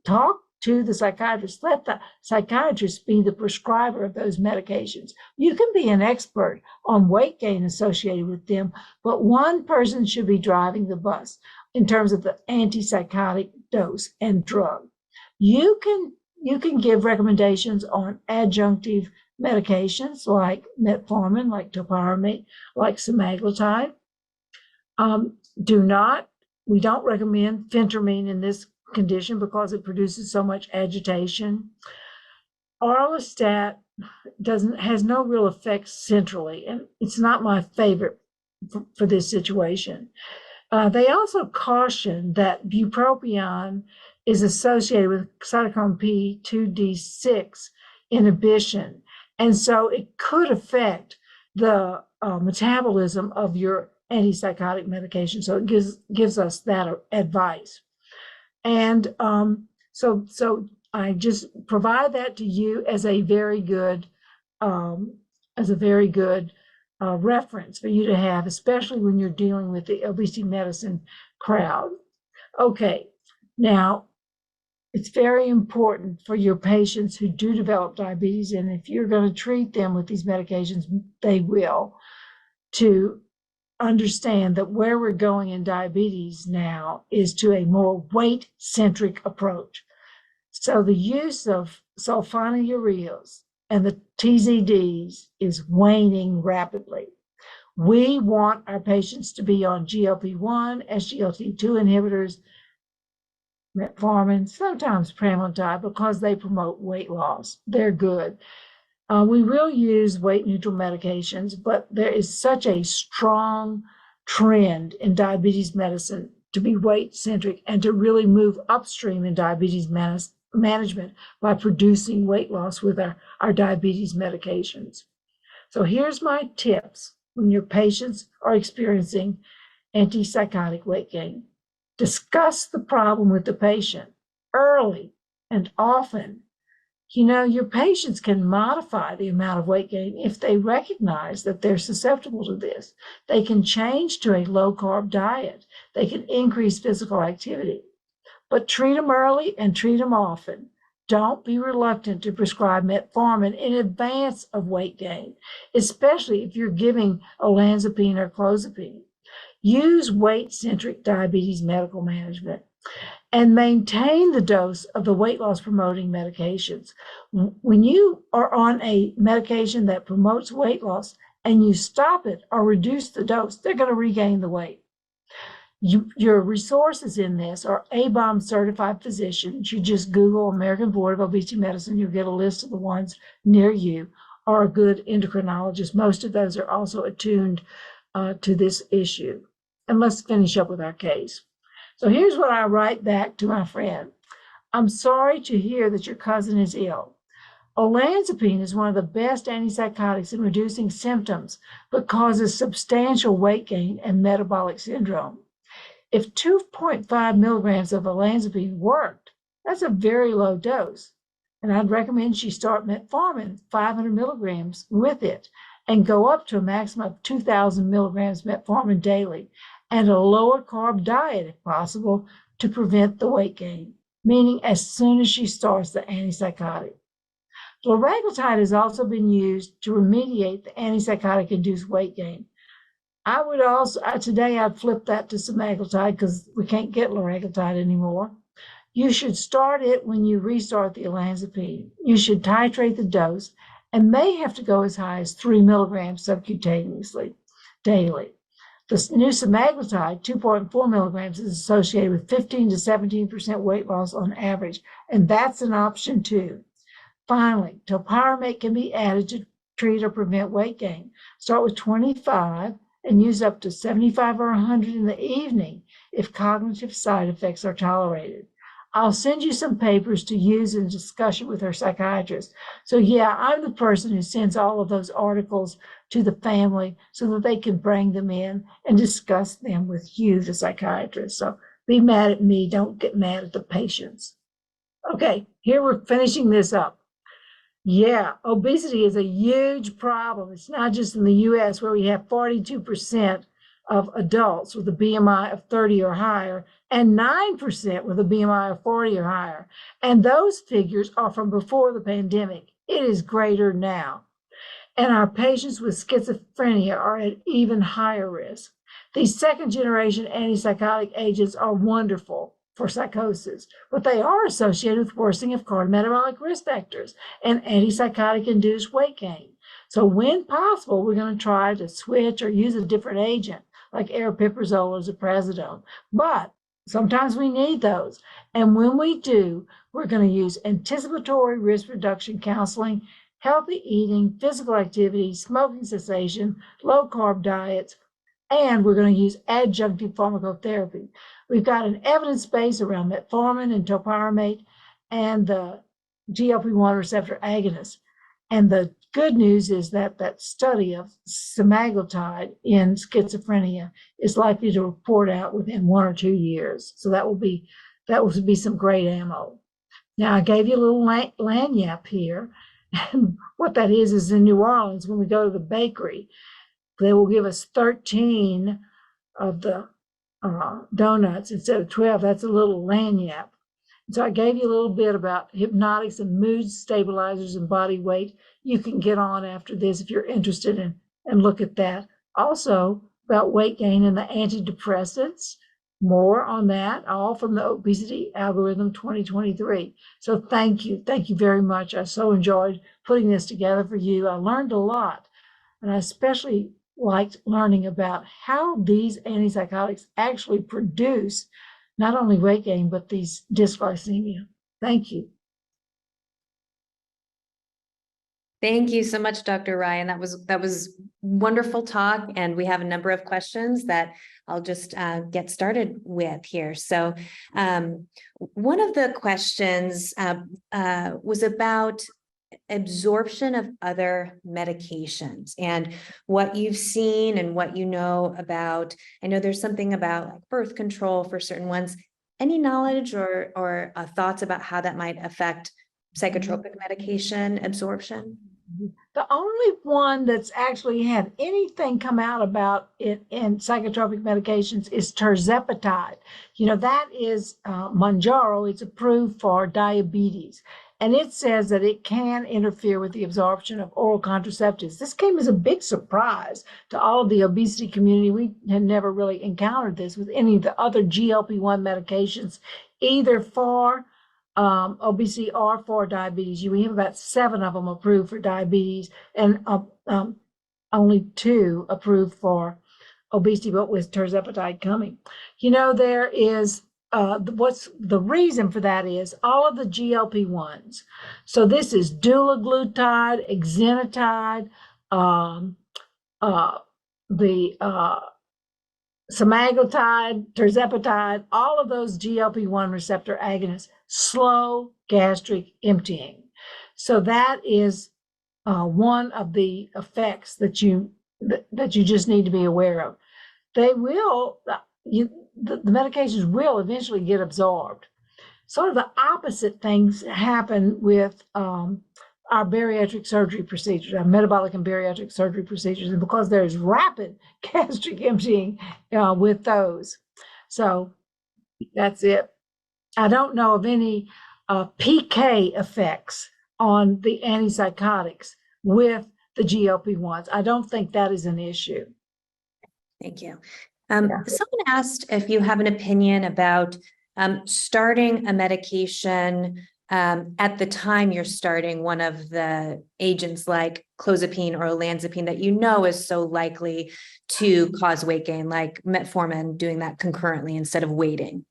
Talk to the psychiatrist. Let the psychiatrist be the prescriber of those medications. You can be an expert on weight gain associated with them, but one person should be driving the bus in terms of the antipsychotic dose and drug. You can give recommendations on adjunctive medications like metformin, like topiramate, like semaglutide. We don't recommend phentermine in this condition because it produces so much agitation. Orlistat has no real effects centrally, and it's not my favorite for this situation. They also caution that bupropion is associated with cytochrome P2D6 inhibition, and so it could affect the metabolism of your antipsychotic medication. So it gives us that advice. And so I just provide that to you as a very good reference for you to have, especially when you're dealing with the obesity medicine crowd. Okay, now it's very important for your patients who do develop diabetes, and if you're going to treat them with these medications, they will, to understand that where we're going in diabetes now is to a more weight-centric approach. So the use of sulfonylureas and the TZDs is waning rapidly. We want our patients to be on GLP-1, SGLT2 inhibitors, metformin, sometimes pramlintide, because they promote weight loss. They're good. We will use weight-neutral medications, but there is such a strong trend in diabetes medicine to be weight-centric and to really move upstream in diabetes management by producing weight loss with our diabetes medications. So here's my tips when your patients are experiencing antipsychotic weight gain. Discuss the problem with the patient early and often. You know, your patients can modify the amount of weight gain if they recognize that they're susceptible to this. They can change to a low-carb diet. They can increase physical activity. But treat them early and treat them often. Don't be reluctant to prescribe metformin in advance of weight gain, especially if you're giving olanzapine or clozapine. Use weight-centric diabetes medical management and maintain the dose of the weight loss promoting medications. When you are on a medication that promotes weight loss and you stop it or reduce the dose, they're going to regain the weight. Your resources in this are ABOM certified physicians. You just Google American Board of Obesity Medicine, you'll get a list of the ones near you, or a good endocrinologist. Most of those are also attuned to this issue. And let's finish up with our case. So here's what I write back to my friend. I'm sorry to hear that your cousin is ill. Olanzapine is one of the best antipsychotics in reducing symptoms, but causes substantial weight gain and metabolic syndrome. If 2.5 milligrams of olanzapine worked, that's a very low dose. And I'd recommend she start metformin, 500 milligrams with it, and go up to a maximum of 2,000 milligrams metformin daily, and a lower carb diet if possible to prevent the weight gain, meaning as soon as she starts the antipsychotic. Liraglutide has also been used to remediate the antipsychotic-induced weight gain. I would also, today I'd flip that to semaglutide because we can't get liraglutide anymore. You should start it when you restart the olanzapine. You should titrate the dose and may have to go as high as 3 milligrams subcutaneously daily. The new semaglutide, 2.4 milligrams, is associated with 15 to 17% weight loss on average, and that's an option too. Finally, topiramate can be added to treat or prevent weight gain. Start with 25 and use up to 75 or 100 in the evening if cognitive side effects are tolerated. I'll send you some papers to use in discussion with her psychiatrist. So yeah, I'm the person who sends all of those articles to the family so that they can bring them in and discuss them with you, the psychiatrist. So be mad at me, don't get mad at the patients. Okay, here we're finishing this up. Yeah, obesity is a huge problem. It's not just in the US where we have 42% of adults with a BMI of 30 or higher and 9% with a BMI of 40 or higher. And those figures are from before the pandemic. It is greater now. And our patients with schizophrenia are at even higher risk. These second-generation antipsychotic agents are wonderful for psychosis, but they are associated with worsening of cardiometabolic risk factors and antipsychotic-induced weight gain. So when possible, we're going to try to switch or use a different agent like aripiprazole or ziprasidone. But sometimes we need those. And when we do, we're going to use anticipatory risk reduction counseling, healthy eating, physical activity, smoking cessation, low-carb diets, and we're going to use adjunctive pharmacotherapy. We've got an evidence base around metformin and topiramate and the GLP-1 receptor agonist. And the good news is that that study of semaglutide in schizophrenia is likely to report out within 1 or 2 years. So that will be some great ammo. Now I gave you a little lanyap here. And what that is in New Orleans, when we go to the bakery, they will give us 13 of the donuts instead of 12. That's a little lanyap. So I gave you a little bit about hypnotics and mood stabilizers and body weight. You can get on after this if you're interested and look at that. Also about weight gain and the antidepressants. More on that, all from the Obesity Algorithm 2023. So thank you very much. I so enjoyed putting this together for you. I learned a lot, and I especially liked learning about how these antipsychotics actually produce not only weight gain, but these dysglycemia. Thank you. Thank you so much, Dr. Ryan. That was wonderful talk, and we have a number of questions that I'll just get started with here. So one of the questions was about absorption of other medications and what you've seen and what you know about. I know there's something about like birth control for certain ones. Any knowledge or thoughts about how that might affect psychotropic medication absorption? The only one that's actually had anything come out about it in psychotropic medications is terzepatide. You know, that is Mounjaro. It's approved for diabetes. And it says that it can interfere with the absorption of oral contraceptives. This came as a big surprise to all of the obesity community. We had never really encountered this with any of the other GLP-1 medications, either for obesity or for diabetes. We have about 7 of them approved for diabetes and only 2 approved for obesity, but with terzepatide coming. You know, there is what's the reason for that is all of the GLP-1s. So this is dulaglutide, exenatide, the semaglutide, terzepatide, all of those GLP-1 receptor agonists slow gastric emptying. So that is one of the effects that you just need to be aware of. They will, the medications will eventually get absorbed. Sort of the opposite things happen with our bariatric surgery procedures, our metabolic and bariatric surgery procedures, and because there's rapid gastric emptying with those. So that's it. I don't know of any PK effects on the antipsychotics with the GLP-1s. I don't think that is an issue. Thank you. Someone asked if you have an opinion about starting a medication at the time you're starting one of the agents like clozapine or olanzapine that you know is so likely to cause weight gain, like metformin, doing that concurrently instead of waiting.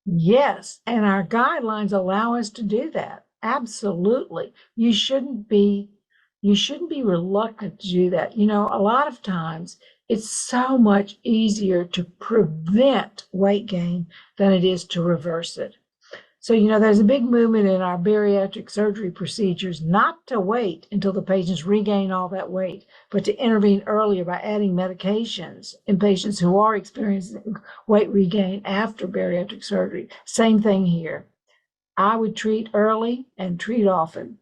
Yes, and our guidelines allow us to do that. Absolutely. You shouldn't be reluctant to do that. You know, a lot of times it's so much easier to prevent weight gain than it is to reverse it. So, you know, there's a big movement in our bariatric surgery procedures not to wait until the patients regain all that weight, but to intervene earlier by adding medications in patients who are experiencing weight regain after bariatric surgery. Same thing here. I would treat early and treat often.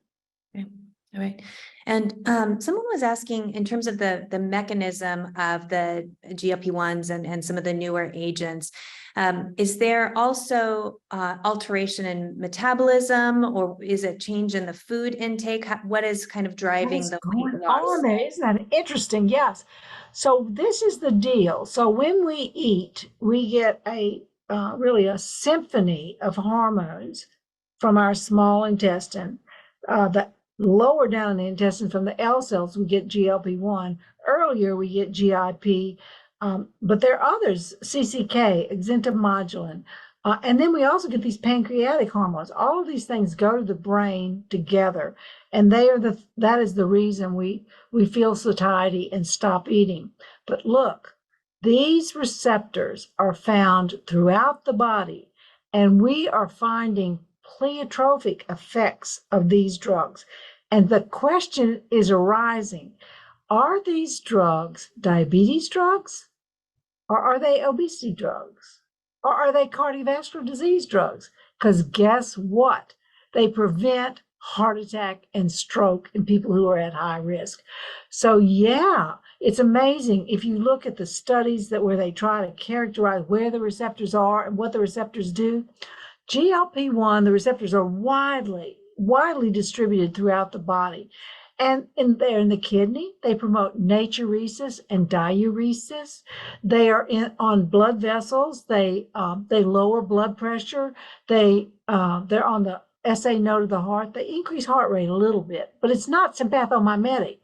Okay. All right. And someone was asking in terms of the mechanism of the GLP-1s and some of the newer agents, is there also alteration in metabolism, or is it change in the food intake? What is kind of driving the weight loss? There? Isn't that interesting? Yes. So this is the deal. So when we eat, we get a really a symphony of hormones from our small intestine that lower down in the intestine from the L cells, we get GLP-1. Earlier, we get GIP, but there are others, CCK, exentamodulin. And then we also get these pancreatic hormones. All of these things go to the brain together. And that is the reason we feel satiety and stop eating. But look, these receptors are found throughout the body, and we are finding pleiotropic effects of these drugs. And the question is arising, are these drugs diabetes drugs? Or are they obesity drugs? Or are they cardiovascular disease drugs? Because guess what? They prevent heart attack and stroke in people who are at high risk. So yeah, it's amazing. If you look at the studies where they try to characterize where the receptors are and what the receptors do, GLP-1, the receptors are widely distributed throughout the body. And they're in the kidney. They promote natriuresis and diuresis. They are on blood vessels. They lower blood pressure. They're on the SA node of the heart. They increase heart rate a little bit, but it's not sympathomimetic.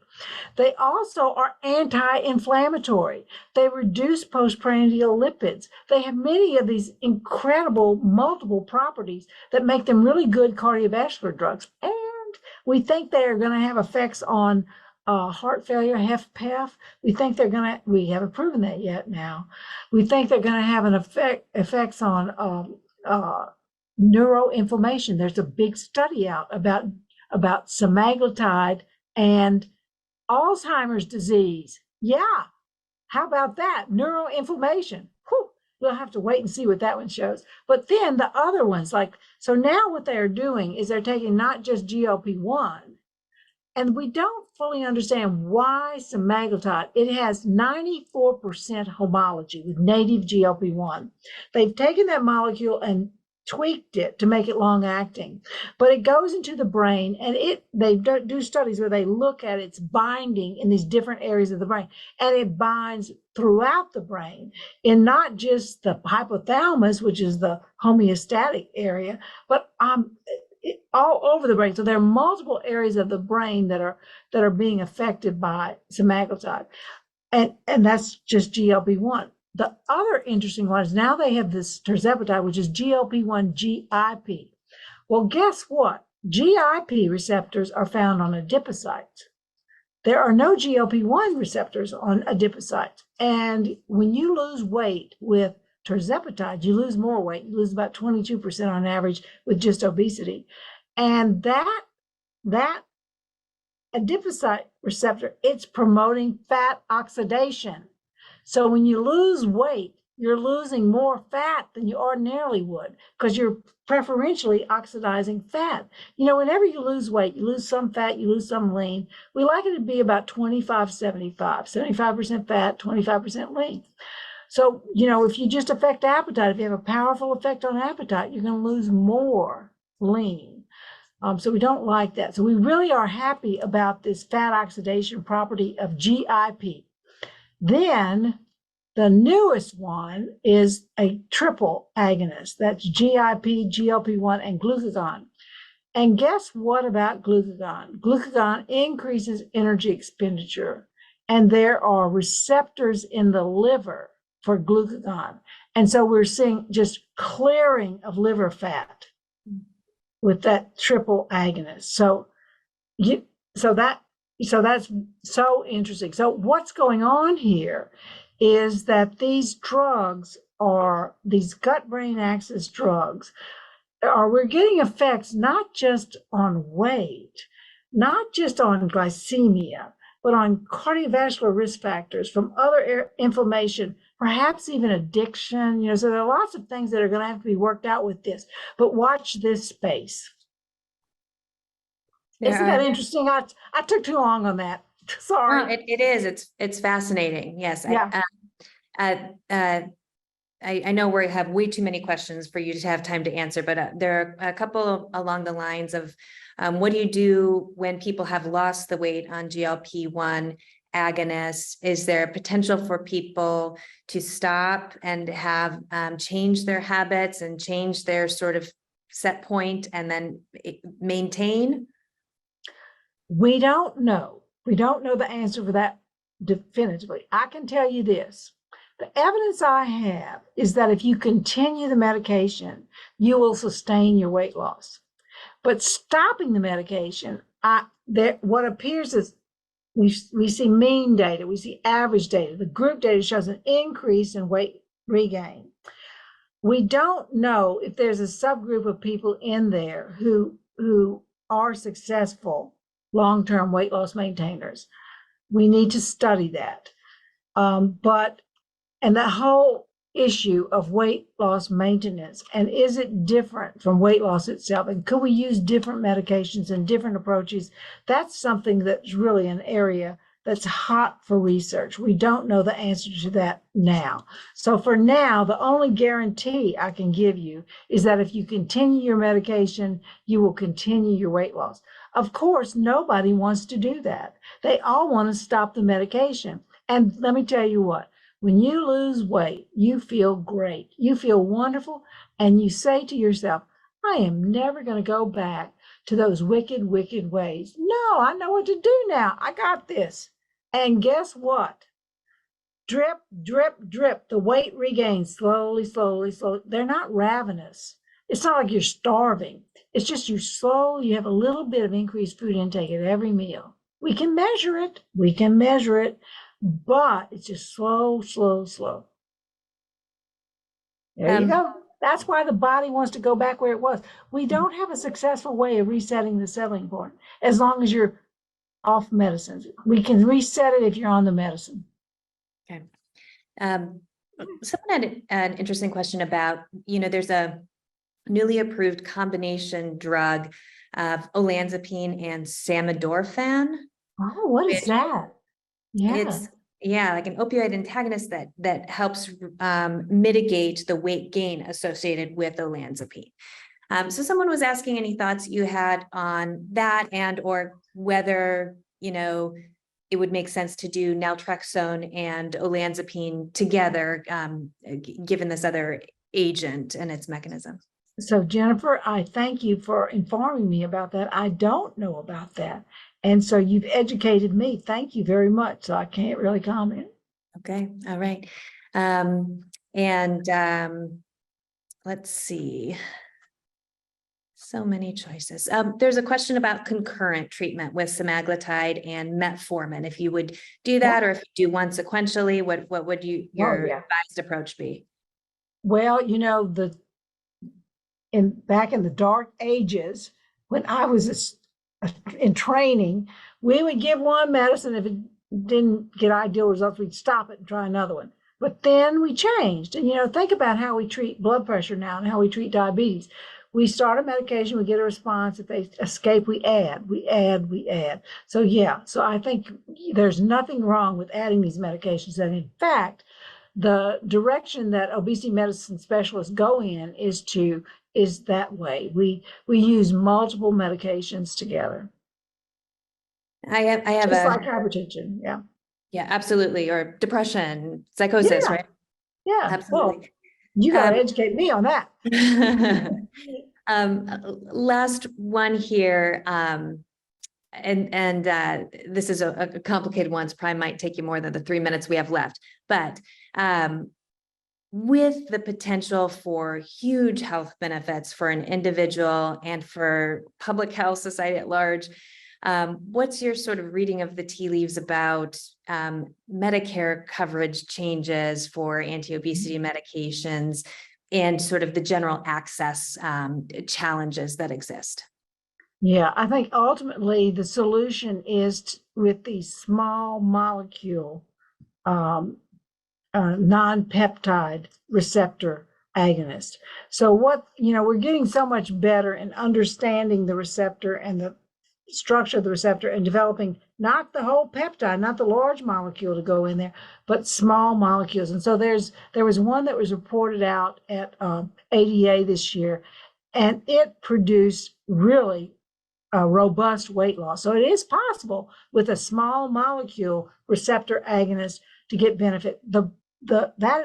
They also are anti-inflammatory. They reduce postprandial lipids. They have many of these incredible multiple properties that make them really good cardiovascular drugs. And we think they are going to have effects on heart failure, HFpEF. We haven't proven that yet now. We think they're going to have effects on neuroinflammation. There's a big study out about semaglutide and Alzheimer's disease. Yeah. How about that? Neuroinflammation. Whew. we'll have to wait and see what that one shows. But then the other ones, like, so now what they're doing is they're taking not just GLP-1, and we don't fully understand why semaglutide, it has 94% homology with native GLP-1. They've taken that molecule and tweaked it to make it long acting, but it goes into the brain, and they do studies where they look at its binding in these different areas of the brain, and it binds throughout the brain in not just the hypothalamus, which is the homeostatic area, but all over the brain. So there are multiple areas of the brain that are being affected by semaglutide, and that's just GLP-1. The other interesting one is now they have this tirzepatide, which is GLP-1 GIP. Well, guess what? GIP receptors are found on adipocytes. There are no GLP-1 receptors on adipocytes. And when you lose weight with tirzepatide, you lose more weight. You lose about 22% on average with just obesity. And that adipocyte receptor, it's promoting fat oxidation. So when you lose weight, you're losing more fat than you ordinarily would because you're preferentially oxidizing fat. You know, whenever you lose weight, you lose some fat, you lose some lean. We like it to be about 25-75, 75% fat, 25% lean. So, you know, if you just affect appetite, if you have a powerful effect on appetite, you're going to lose more lean. So we don't like that. So we really are happy about this fat oxidation property of GIP. Then the newest one is a triple agonist. That's GIP, GLP-1, and glucagon. And guess what about glucagon? Glucagon increases energy expenditure, and there are receptors in the liver for glucagon. And so we're seeing just clearing of liver fat with that triple agonist. So that's so interesting. So what's going on here is that these drugs are, these gut-brain axis drugs, we're getting effects not just on weight, not just on glycemia, but on cardiovascular risk factors from other inflammation, perhaps even addiction. You know, so there are lots of things that are going to have to be worked out with this. But watch this space. Isn't that interesting? I took too long on that. Sorry. No, it is. It's fascinating. Yes. Yeah. I know we have way too many questions for you to have time to answer, but there are a couple along the lines of what do you do when people have lost the weight on GLP-1 agonists? Is there potential for people to stop and have change their habits and change their sort of set point and then maintain? We don't know. We don't know the answer for that definitively. I can tell you this. The evidence I have is that if you continue the medication, you will sustain your weight loss. But stopping the medication, what appears is we see mean data, we see average data. The group data shows an increase in weight regain. We don't know if there's a subgroup of people in there who are successful long-term weight loss maintainers. We need to study that. And the whole issue of weight loss maintenance, and is it different from weight loss itself? And could we use different medications and different approaches? That's something that's really an area that's hot for research. We don't know the answer to that now. So for now, the only guarantee I can give you is that if you continue your medication, you will continue your weight loss. Of course, nobody wants to do that. They all want to stop the medication. And let me tell you what, when you lose weight, you feel great. You feel wonderful. And you say to yourself, I am never going to go back to those wicked, wicked ways. No, I know what to do now. I got this. And guess what? Drip, drip, drip. The weight regains slowly, slowly, slowly. They're not ravenous. It's not like you're starving. It's just you have a little bit of increased food intake at every meal. We can measure it. We can measure it. But it's just slow, slow, slow. There you go. That's why the body wants to go back where it was. We don't have a successful way of resetting the settling point as long as you're off medicines. We can reset it if you're on the medicine. Okay. someone had an interesting question about, there's a newly approved combination drug of olanzapine and samidorphan. Oh, what is that? Yeah. It's like an opioid antagonist that helps mitigate the weight gain associated with olanzapine. So someone was asking any thoughts you had on that, and or whether it would make sense to do naltrexone and olanzapine together, given this other agent and its mechanism. So Jennifer, I thank you for informing me about that. I don't know about that. And so you've educated me. Thank you very much. So I can't really comment. Okay, all right. Let's see. So many choices. There's a question about concurrent treatment with semaglutide and metformin. If you would do that, or if you do one sequentially, what would your advised approach be? Well, back in the dark ages, when I was in training, we would give one medicine. If it didn't get ideal results, we'd stop it and try another one. But then we changed. And, think about how we treat blood pressure now and how we treat diabetes. We start a medication, we get a response. If they escape, we add. So, so I think there's nothing wrong with adding these medications. And in fact, the direction that obesity medicine specialists go in is that way. We use multiple medications together. I have just like hypertension. Yeah, absolutely. Or depression, psychosis, right? Yeah, absolutely. Well, you got to educate me on that. Last one here. This is a complicated one. So probably might take you more than the 3 minutes we have left, but with the potential for huge health benefits for an individual and for public health, society at large, what's your sort of reading of the tea leaves about Medicare coverage changes for anti-obesity medications and sort of the general access challenges that exist? Yeah, I think ultimately the solution is with these small molecule non-peptide receptor agonist. So we're getting so much better in understanding the receptor and the structure of the receptor and developing not the whole peptide, not the large molecule to go in there, but small molecules. And so there was one that was reported out at ADA this year, and it produced really robust weight loss. So it is possible with a small molecule receptor agonist to get benefit. The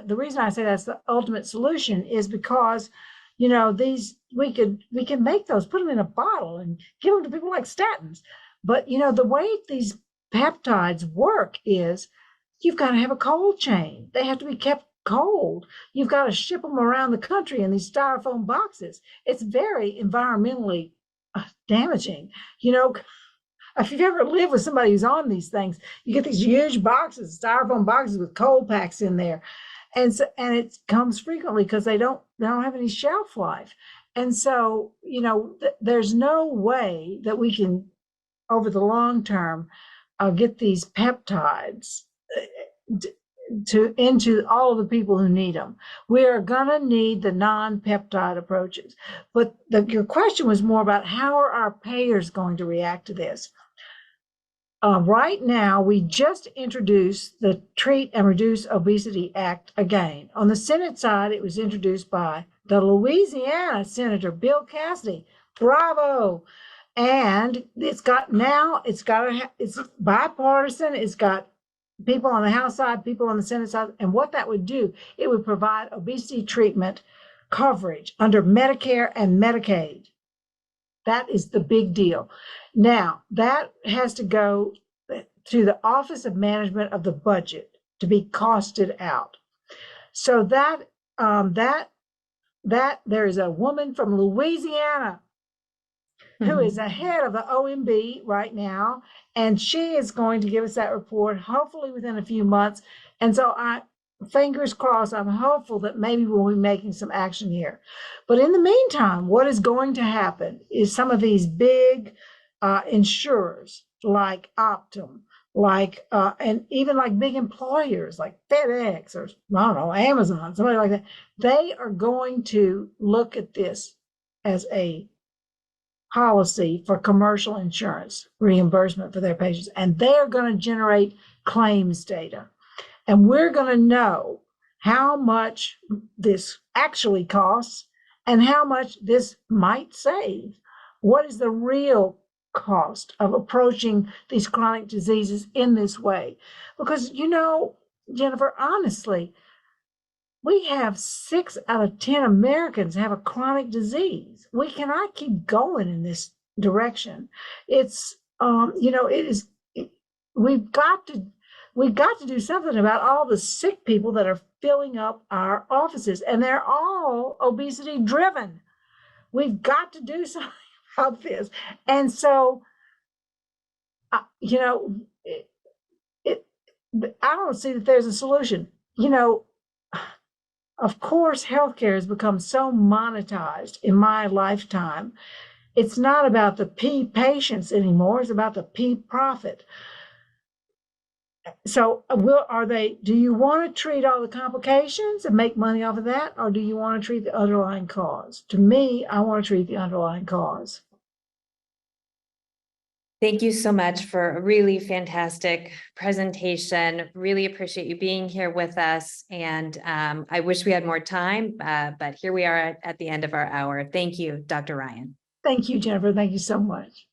reason I say that's the ultimate solution is because these we can make those, put them in a bottle and give them to people like statins. But the way these peptides work is you've got to have a cold chain. They have to be kept cold. You've got to ship them around the country in these styrofoam boxes. It's very environmentally damaging. If you've ever lived with somebody who's on these things, you get these huge boxes, styrofoam boxes with cold packs in there. And it comes frequently because they don't have any shelf life. And so, there's no way that we can, over the long term, get these peptides into all of the people who need them. We are going to need the non-peptide approaches. But your question was more about how are our payers going to react to this? Right now, we just introduced the Treat and Reduce Obesity Act again. On the Senate side, it was introduced by the Louisiana Senator Bill Cassidy. Bravo! And it's bipartisan. It's got people on the House side, people on the Senate side. And what that would do, it would provide obesity treatment coverage under Medicare and Medicaid. That is the big deal. Now, that has to go to the Office of Management of the Budget to be costed out. So that there is a woman from Louisiana who is ahead of the OMB right now, and she is going to give us that report, hopefully within a few months. And so fingers crossed, I'm hopeful that maybe we'll be making some action here. But in the meantime, what is going to happen is some of these big insurers like Optum, like, and even like big employers like FedEx or I don't know, Amazon, somebody like that, they are going to look at this as a policy for commercial insurance reimbursement for their patients, and they're going to generate claims data. And we're going to know how much this actually costs and how much this might save. What is the real cost of approaching these chronic diseases in this way? Because, Jennifer, honestly, we have 6 out of 10 Americans have a chronic disease. We cannot keep going in this direction. It's, it is, we've got to do something about all the sick people that are filling up our offices, and they're all obesity driven. We've got to do something about this. And so, I don't see that there's a solution. Of course, healthcare has become so monetized in my lifetime. It's not about the P patients anymore. It's about the P profit. So do you want to treat all the complications and make money off of that? Or do you want to treat the underlying cause? To me, I want to treat the underlying cause. Thank you so much for a really fantastic presentation. Really appreciate you being here with us. And I wish we had more time, but here we are at the end of our hour. Thank you, Dr. Ryan. Thank you, Jennifer. Thank you so much.